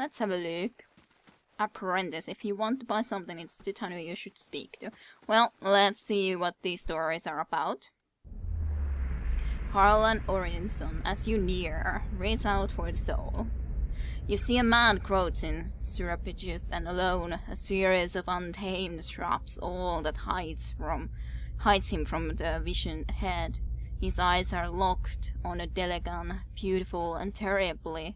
let's have a look. Apprentice, if you want to buy something, it's Titano you should speak to. Well, let's see what these stories are about. Harlan Orinson, as you near, reach out for the soul. You see a man crouching, surreptitious and alone, a series of untamed shrubs, all that hides him from the vision ahead. His eyes are locked on a Delegan, beautiful and terribly,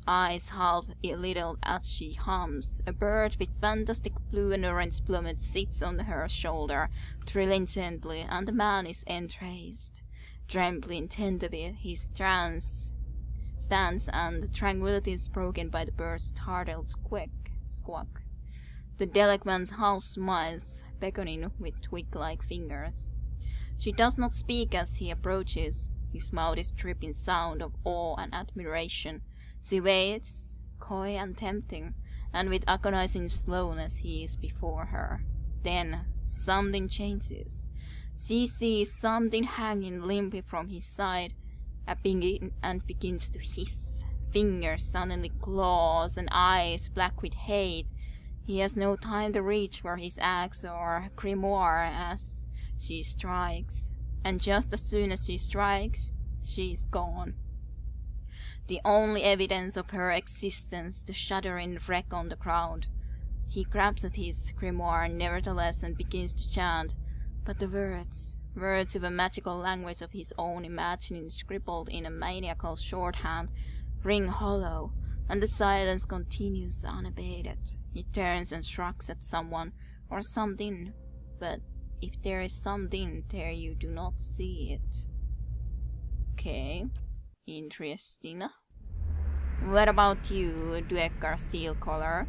eyes half little as she hums. A bird with fantastic blue and orange plumage sits on her shoulder, trilling gently, and the man is entranced. Trembling tentatively, he stands, and tranquility is broken by the bird's startled squawk. The Delegman's half smiles, beckoning with twig-like fingers. She does not speak as he approaches. His mouth is dripping sound of awe and admiration. She waits, coy and tempting, and with agonizing slowness he is before her. Then something changes. She sees something hanging limply from his side, and begins to hiss. Fingers suddenly claws, and eyes black with hate. He has no time to reach for his axe or grimoire as she strikes, and just as soon as she strikes, she is gone. The only evidence of her existence, the shuddering wreck on the ground. He grabs at his grimoire nevertheless and begins to chant, but the words of a magical language of his own imagining scribbled in a maniacal shorthand, ring hollow, and the silence continues unabated. He turns and shrugs at someone or something, but if there is something there, you do not see it. Okay, interesting. What about you, Duekar Steelcollar?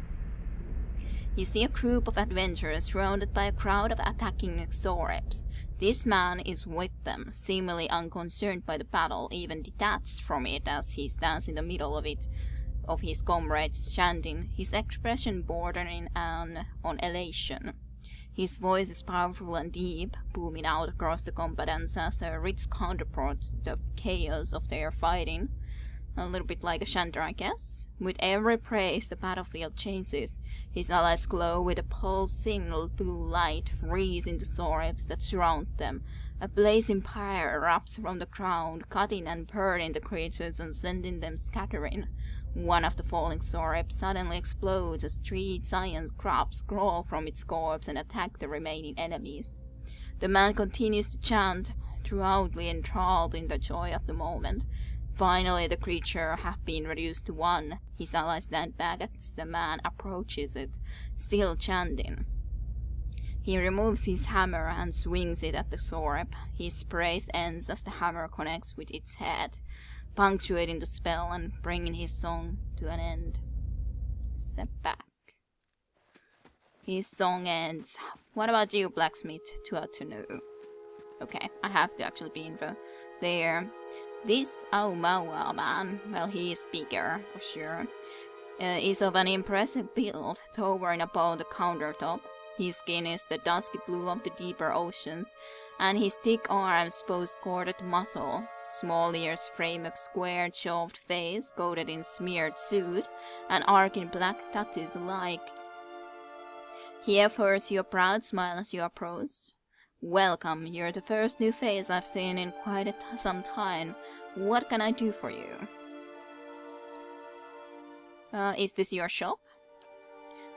You see a group of adventurers surrounded by a crowd of attacking Xoreps. This man is with them, seemingly unconcerned by the battle, even detached from it as he stands in the middle of his comrades chanting, his expression bordering on elation. His voice is powerful and deep, booming out across the combatants as a rich counterpart to the chaos of their fighting. A little bit like a chanter, I guess. With every praise, the battlefield changes. His allies glow with a pulsing blue light, freezing the Xoreps that surround them. A blazing fire erupts from the ground, cutting and burning the creatures and sending them scattering. One of the falling Xoreps suddenly explodes as 3 giant crabs crawl from its corpse and attack the remaining enemies. The man continues to chant, throughoutly enthralled in the joy of the moment. Finally, the creature has been reduced to 1. His allies stand back as the man approaches it, still chanting. He removes his hammer and swings it at the Xorep. His praise ends as the hammer connects with its head, punctuating the spell and bringing his song to an end. Step back. His song ends. What about you, blacksmith? Too hard to know. Okay, I have to actually be in there. This Aumaua man, well, he is bigger, for sure, is of an impressive build, towering above the countertop. His skin is the dusky blue of the deeper oceans, and his thick arms boast corded muscle. Small ears frame a square, shoved face, coated in smeared soot, and arcing black tattoos alike. He offers you a proud smile as you approach. Welcome, you're the first new face I've seen in quite some time. What can I do for you? Is this your shop?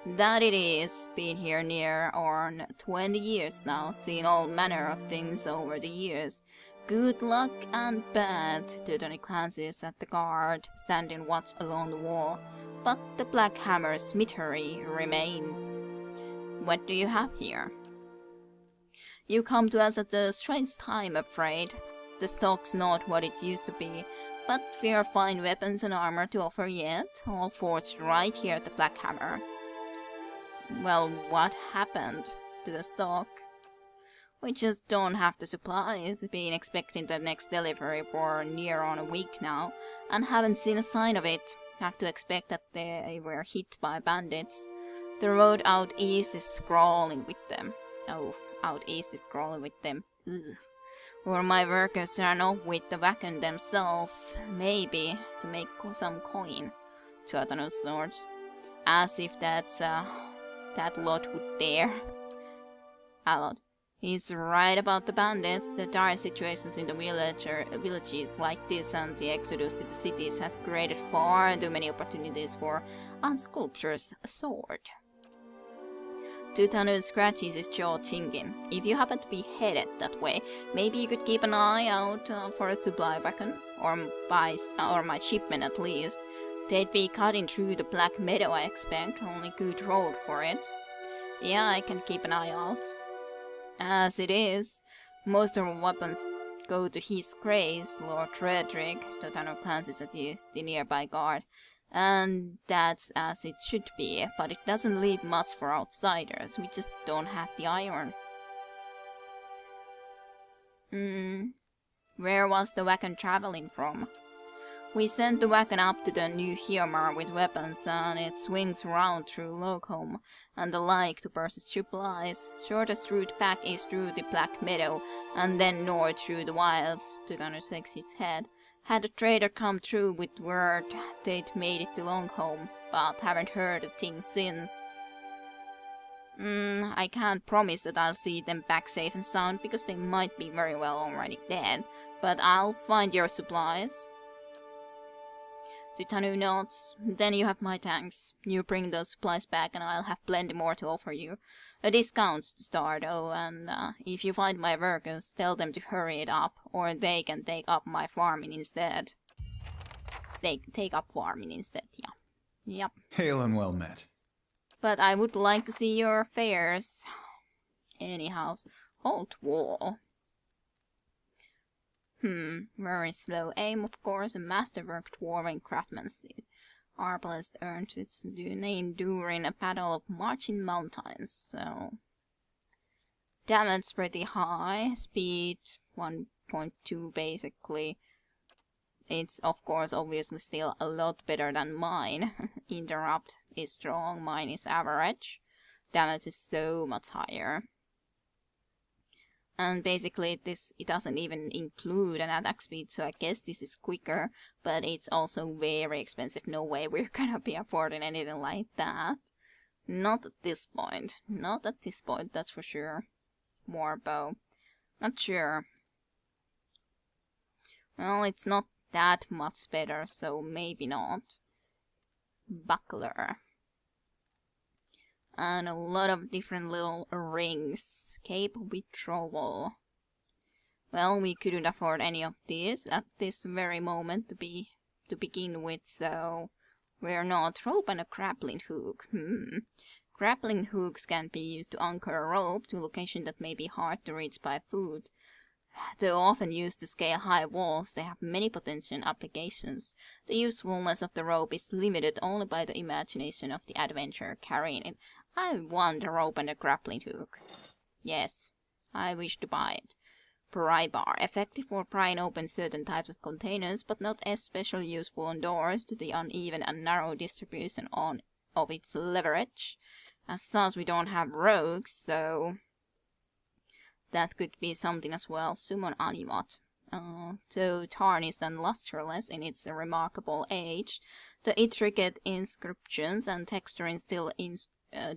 That it is. Been here near on 20 years now, seen all manner of things over the years. Good luck and bad. Totally glances at the guard, standing watch along the wall. But the black hammer smittery remains. What do you have here? You come to us at a strange time, afraid. The stock's not what it used to be, but we have fine weapons and armor to offer yet, all forged right here at the Black Hammer. Well, what happened to the stock? We just don't have the supplies, been expecting the next delivery for near on a week now, and haven't seen a sign of it. Have to expect that they were hit by bandits. The road out east is crawling with them. Oh, out east is crawling with them. Ugh. Or my workers are not with the wagon themselves, maybe to make some coin. Giordano snorts, as if that lot would dare. Alot. He's right about the bandits. The dire situations in the villages like this and the exodus to the cities has created far too many opportunities for unsculpture's sword. Tutanu scratches his jaw thinking, if you happen to be headed that way, maybe you could keep an eye out for a supply wagon, or my shipment at least. They'd be cutting through the Black Meadow, I expect, only good road for it. Yeah, I can keep an eye out. As it is, most of our weapons go to his grace, Lord Frederick. Tutanu glances at the nearby guard. And that's as it should be, but it doesn't leave much for outsiders. We just don't have the iron. Where was the wagon traveling from? We sent the wagon up to the New Hiamar with weapons, and it swings round through Locholm and the like to purchase supplies. Shortest route back is through the Black Meadow, and then north through the wilds. Tuganer shakes his head. Had a trader come through with word they'd made it to Longholm, but haven't heard a thing since. I can't promise that I'll see them back safe and sound, because they might be very well already dead, but I'll find your supplies. Tutanu nods. Then you have my thanks. You bring those supplies back and I'll have plenty more to offer you. A discount to start, and if you find my workers, tell them to hurry it up, or they can take up my farming instead. Take up farming instead, yeah. Yep. Hail and well met. But I would like to see your affairs. Anyhow, old wall. Very slow aim, of course, a masterwork dwarven craftsmanship. Arbalest earned its name during a battle of Marching Mountains, so... Damage pretty high, speed 1.2 basically. It's, of course, obviously still a lot better than mine. Interrupt is strong, mine is average. Damage is so much higher. And basically it doesn't even include an attack speed, so I guess this is quicker, but it's also very expensive. No way we're gonna be affording anything like that. Not at this point. Not at this point, that's for sure. More bow. Not sure. Well, it's not that much better, so maybe not. Buckler. And a lot of different little rings. Cape withdrawal. Well, we couldn't afford any of these at this very moment to begin with, so we're not. Rope and a grappling hook. Grappling hooks can be used to anchor a rope to a location that may be hard to reach by foot. Though often used to scale high walls, they have many potential applications. The usefulness of the rope is limited only by the imagination of the adventurer carrying it. I want a rope and a grappling hook. Yes, I wish to buy it. Pry bar. Effective for prying open certain types of containers, but not especially useful on doors due to the uneven and narrow distribution of its leverage. As such, we don't have rogues, so that could be something as well. Summon animat. Though tarnished and lustreless in its remarkable age, the intricate inscriptions and texturing still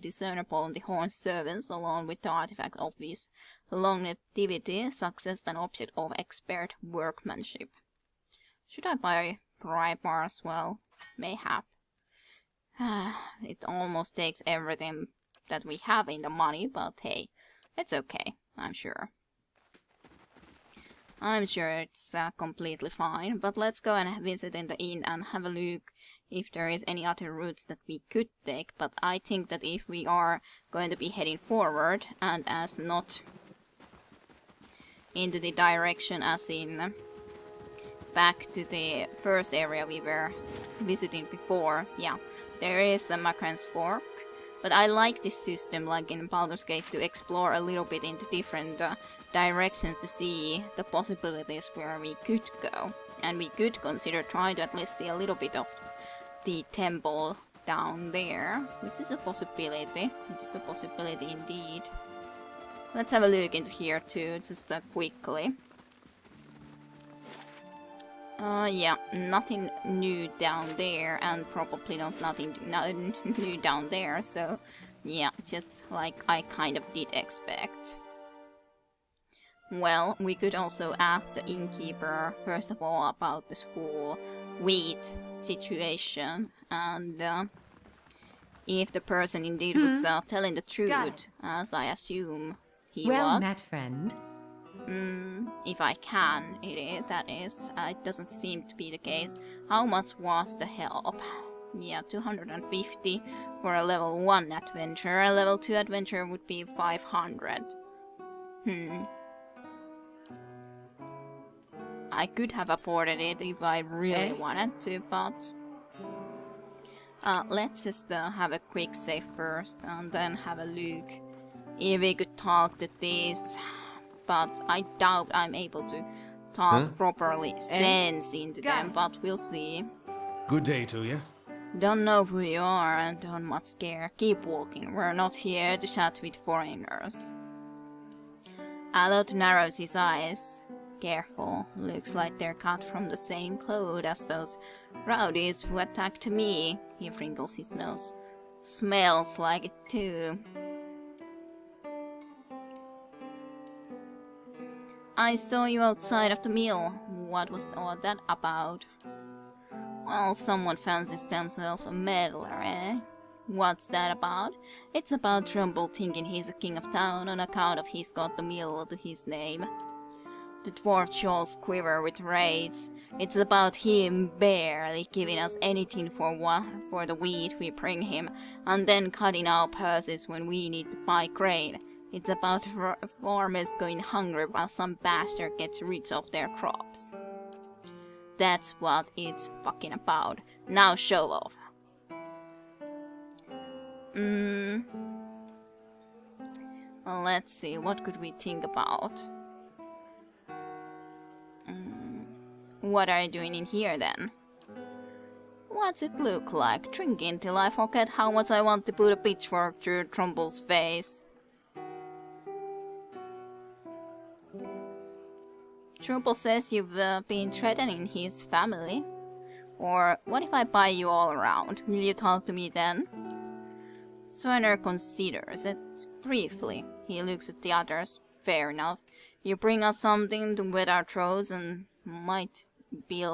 discernible on the horned servants, along with the artifact of his longevity, success, and object of expert workmanship. Should I buy pry bar as well? Mayhap. It almost takes everything that we have in the money, but hey, it's okay, I'm sure. I'm sure it's completely fine, but let's go and visit in the inn and have a look if there is any other routes that we could take. But I think that if we are going to be heading forward, and as not into the direction as in back to the first area we were visiting before, yeah, there is a Macran's Fork. But I like this system, like in Baldur's Gate, to explore a little bit into different directions to see the possibilities where we could go. And we could consider trying to at least see a little bit of the temple down there, which is a possibility. Which is a possibility indeed. Let's have a look into here too, just quickly. Yeah, nothing new down there, and probably nothing new down there, so yeah, just like I kind of did expect. Well, we could also ask the innkeeper, first of all, about this whole wheat situation, and if the person indeed was telling the truth, as I assume he was. Well met, friend. If I can, that is. It doesn't seem to be the case. How much was the help? Yeah, 250 for a level 1 adventure. A level 2 adventure would be 500. I could have afforded it if I really wanted to, but... let's just have a quick save first, and then have a look if we could talk to this... But I doubt I'm able to talk properly sense into them, but we'll see. Good day to you. Don't know who you are and don't much care. Keep walking, we're not here to chat with foreigners. Alot narrows his eyes. Careful, looks like they're cut from the same cloth as those rowdies who attacked me. He wrinkles his nose. Smells like it too. I saw you outside of the mill. What was all that about? Well, someone fancies themselves a meddler, eh? What's that about? It's about Trumbull thinking he's a king of town on account of he's got the mill to his name. The dwarf jaws quiver with rage. It's about him barely giving us anything for the wheat we bring him, and then cutting our purses when we need to buy grain. It's about farmers going hungry while some bastard gets rid of their crops. That's what it's fucking about. Now show off. Well, let's see, what could we think about? What are you doing in here then? What's it look like? Drinking till I forget how much I want to put a pitchfork through Trumble's face. Trumbull says you've been threatening his family. Or what if I buy you all around? Will you talk to me then? Swener considers it briefly. He looks at the others. Fair enough. You bring us something to wet our throats and might be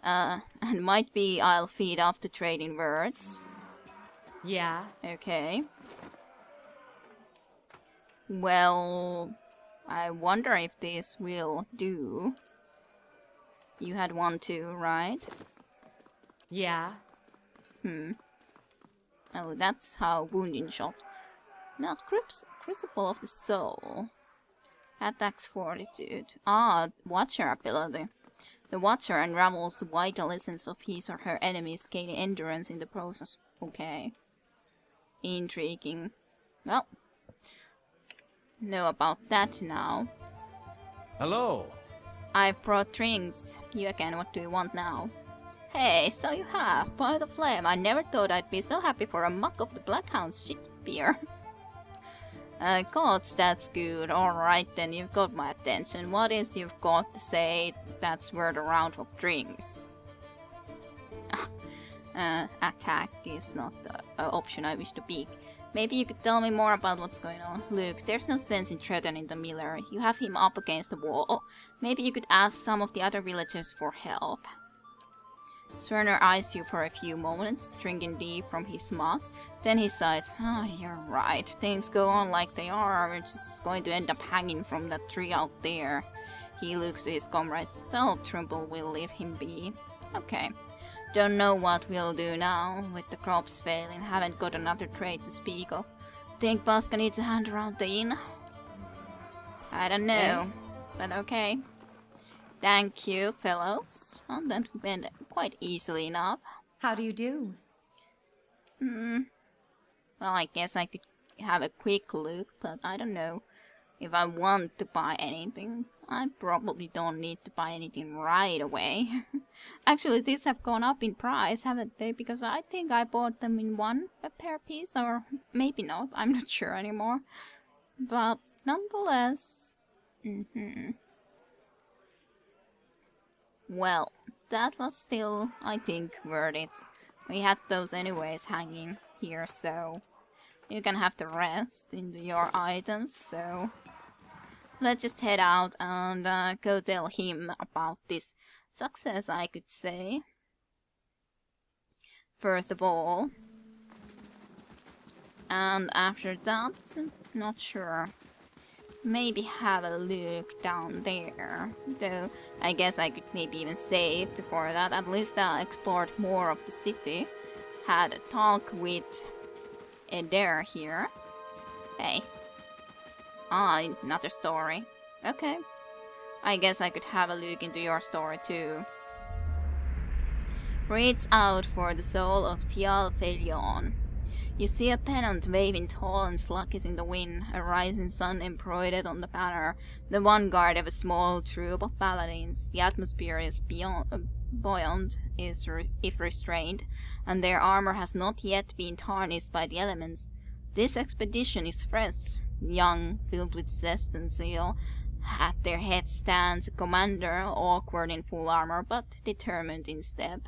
I'll feed off the trading words. Yeah. Okay. Well, I wonder if this will do. You had one too, right? Yeah. Oh, that's how wounding shot. Not Crucible of the Soul. Attacks fortitude. Ah, Watcher ability. The Watcher unravels the vital essence of his or her enemies, gaining endurance in the process. Okay. Intriguing. Well, know about that now. Hello. I've brought drinks. You again, what do you want now? Hey, so you have. By the flame, I never thought I'd be so happy for a mug of the Blackhound's shit beer. Gods, that's good. Alright then, you've got my attention. What is you've got to say that's worth a round of drinks? Attack is not an option I wish to pick. Maybe you could tell me more about what's going on. Look, there's no sense in threatening the miller. You have him up against the wall. Maybe you could ask some of the other villagers for help. Swerner eyes you for a few moments, drinking deep from his mug. Then he sighs. Oh, you're right. Things go on like they are. We're just going to end up hanging from that tree out there. He looks to his comrades. The old Trimble will leave him be. Okay. Don't know what we'll do now. With the crops failing, haven't got another trade to speak of. Think Baska needs a hand around the inn? I don't know. But okay. Thank you, fellows. And that went quite easily enough. How do you do? Well, I guess I could have a quick look, but I don't know if I want to buy anything. I probably don't need to buy anything right away. Actually, these have gone up in price, haven't they? Because I think I bought them in one a pair piece, or maybe not. I'm not sure anymore. But nonetheless... Well, that was still, I think, worth it. We had those anyways hanging here, so you can have the rest into your items, so let's just head out and go tell him about this success, I could say. First of all. And after that, not sure. Maybe have a look down there. Though, I guess I could maybe even save before that. At least I explored more of the city. Had a talk with Eder here. Hey. Ah, another story. Okay. I guess I could have a look into your story too. Reads out for the soul of Tial Felion. You see a pennant waving tall and sluggish in the wind, a rising sun embroidered on the banner, the vanguard of a small troop of paladins. The atmosphere is buoyant, if restrained, and their armor has not yet been tarnished by the elements. This expedition is fresh, young, filled with zest and zeal. At their head stands a commander, awkward in full armor, but determined in step.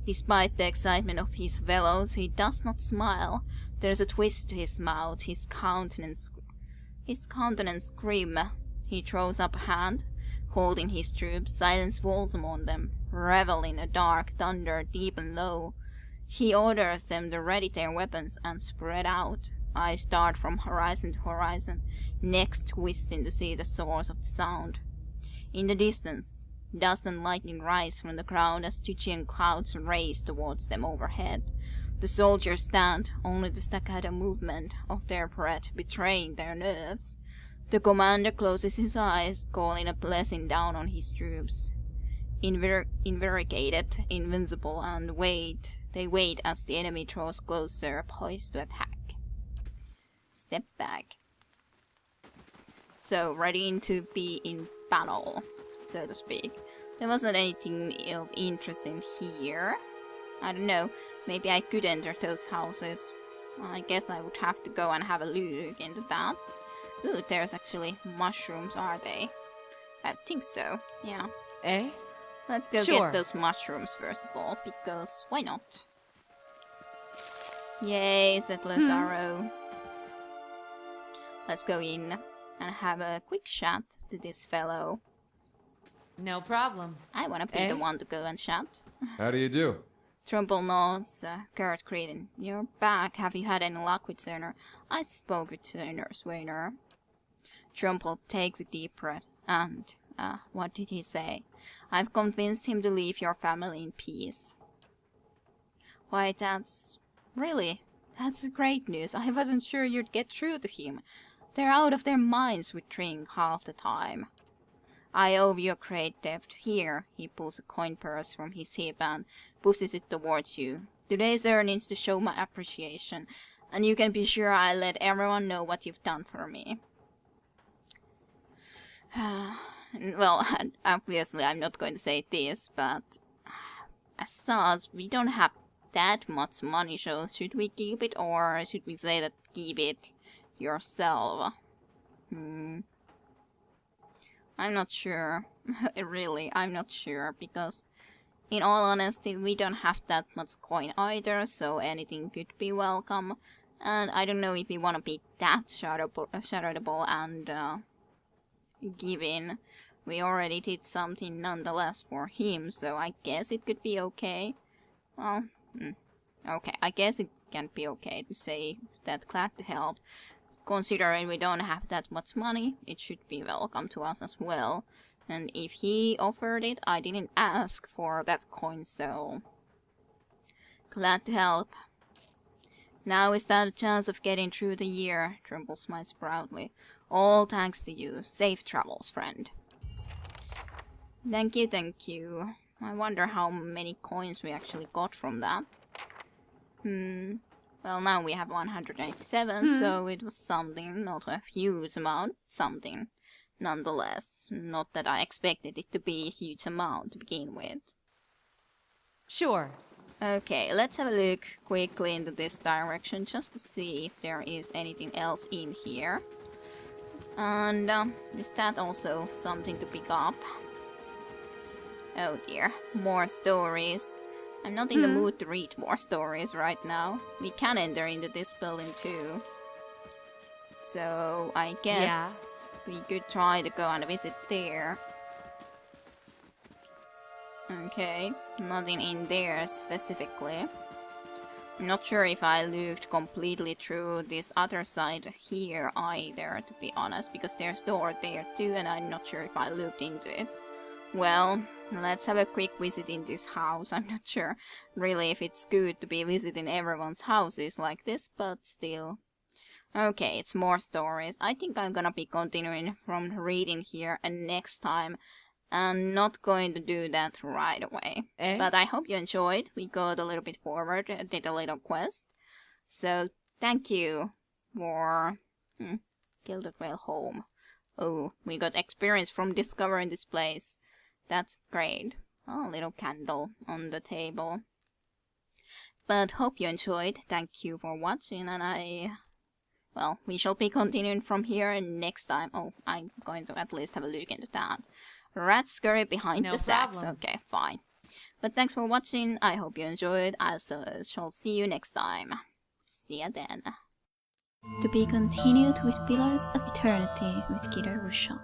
Despite the excitement of his fellows, he does not smile. There's a twist to his mouth, his countenance grim. He throws up a hand, holding his troops. Silence falls among them, revel in a dark thunder deep and low. He orders them to ready their weapons and spread out. Eyes dart from horizon to horizon, necks twisting to see the source of the sound. In the distance, dust and lightning rise from the ground as Stygian clouds race towards them overhead. The soldiers stand, only the staccato movement of their breath betraying their nerves. The commander closes his eyes, calling a blessing down on his troops. Invigorated, invincible, and they wait as the enemy draws closer, poised to attack. Step back. So, ready to be in battle, so to speak. There wasn't anything of interest in here. I don't know, maybe I could enter those houses. I guess I would have to go and have a look into that. Ooh, there's actually mushrooms, are they? I think so, yeah. Eh? Let's go Sure. get those mushrooms first of all, because why not? Yay, said Lazaro. Let's go in and have a quick chat to this fellow. No problem. I wanna be the one to go and chat. How do you do? Trumbull nods, Kurt greeting. You're back. Have you had any luck with Cerner? I spoke with Swainer. Trumbull takes a deep breath. And, what did he say? I've convinced him to leave your family in peace. Why, that's great news. I wasn't sure you'd get through to him. They're out of their minds with drink half the time. I owe you a great debt. Here, he pulls a coin purse from his hip and pushes it towards you. Today's earnings to show my appreciation, and you can be sure I'll let everyone know what you've done for me. Well, obviously I'm not going to say this, but as such, we don't have that much money, so should we keep it, or should we say that keep it yourself? I'm not sure. Really, I'm not sure, because in all honesty, we don't have that much coin either, so anything could be welcome. And I don't know if we want to be that charitable and giving. We already did something nonetheless for him, so I guess it could be okay. Well, okay, I guess it can be okay to say that glad to help. Considering we don't have that much money, it should be welcome to us as well. And if he offered it, I didn't ask for that coin, so glad to help. Now is that a chance of getting through the year, Trumbull smiles proudly. All thanks to you. Safe travels, friend. Thank you, thank you. I wonder how many coins we actually got from that. Well, now we have 187, so it was something, not a huge amount, something. Nonetheless, not that I expected it to be a huge amount to begin with. Sure. Okay, let's have a look quickly into this direction just to see if there is anything else in here. And is that also something to pick up? Oh dear, more stories. I'm not in the mood to read more stories right now. We can enter into this building too. So I guess we could try to go and visit there. Okay, nothing in there specifically. I'm not sure if I looked completely through this other side here either, to be honest, because there's a door there too, and I'm not sure if I looked into it. Well, let's have a quick visit in this house. I'm not sure really if it's good to be visiting everyone's houses like this, but still. Okay, it's more stories. I think I'm gonna be continuing from reading here and next time, and not going to do that right away. But I hope you enjoyed. We got a little bit forward, did a little quest. So, thank you for Gilded Rail Home. Oh, we got experience from discovering this place. That's great. Oh, a little candle on the table. But hope you enjoyed. Thank you for watching, and well, we shall be continuing from here next time. Oh, I'm going to at least have a look into that. Rat scurry behind the sacks. Okay, fine. But thanks for watching. I hope you enjoyed. I shall see you next time. See ya then. To be continued with Pillars of Eternity with Kira Rusha.